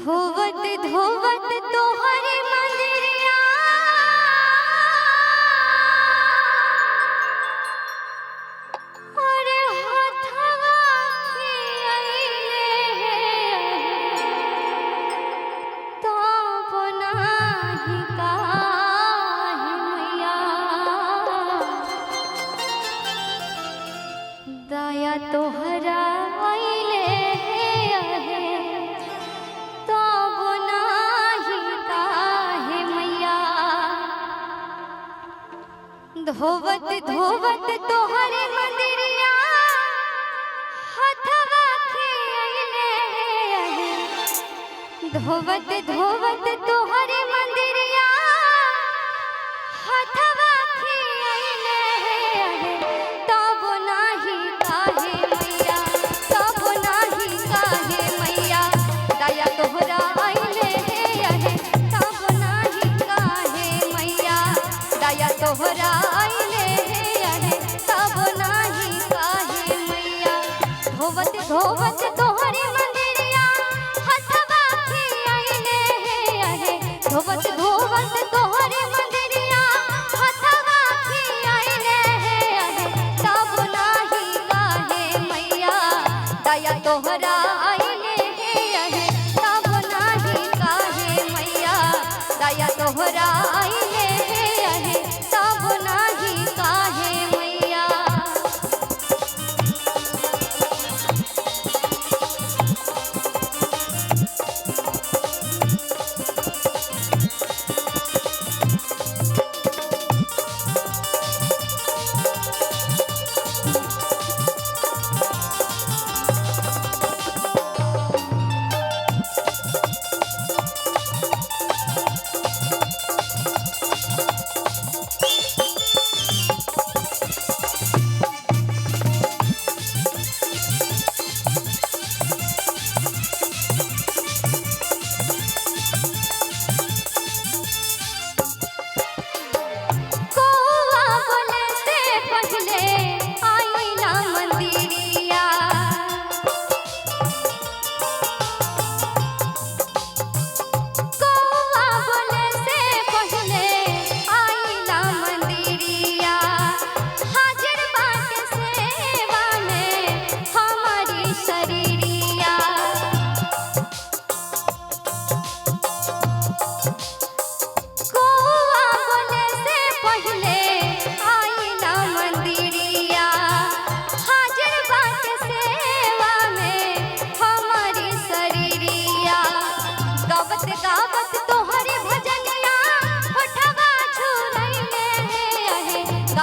धोवत धोवत तोहरे मंदिरिया और हाथवा खियाइले तब नाही काहे मैया दया तोहरा आइले धोवत धोवत तोहरे मंदिरिया हाथवा खियाइले धोवत धोवत तोहरे मंदिरिया हाथवा खियाइले तब नाही काहे मैया तब नाही काहे मैया दया तोहरा आइले तब नाही काहे मैया दया तोहरा धोवत तोहरे मंदिरिया हाथवा खियाइले धोवत धोवत तोहरे मंदिरिया हाथवा खियाइले तब नाही काहे मैया दया तोहरा आइले तब नाही काहे मैया दया तोहरा आइले तब नाही काहे मैया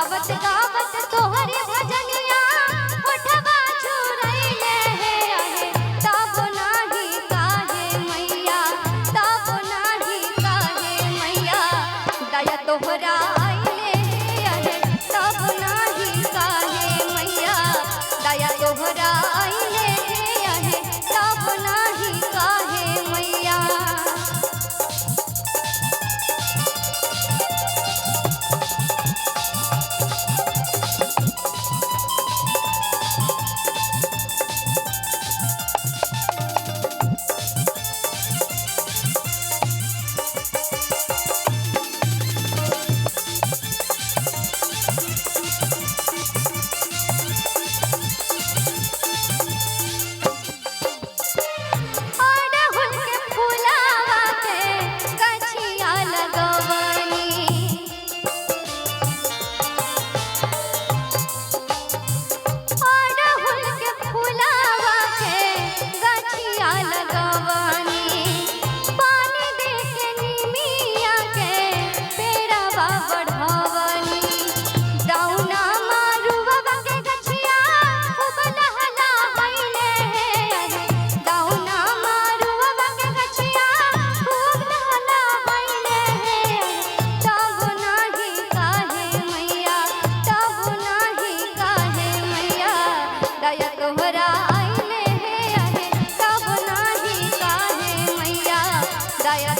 गावत गावत तोहरे भजनिया होठवा झुरइले तब नाही काहे मैया तब नाही काहे मैया दया तोहरा आइले तब नाही काहे मैया दया तोहरा आइले तब नाही काहे मैया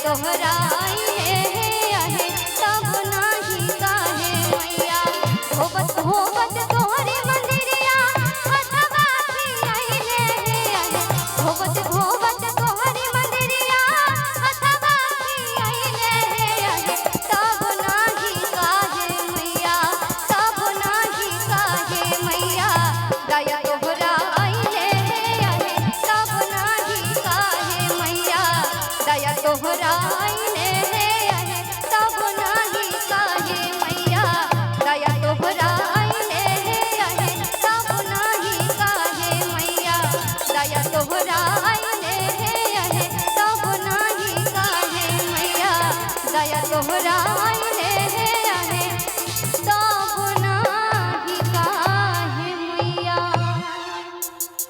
तोहरा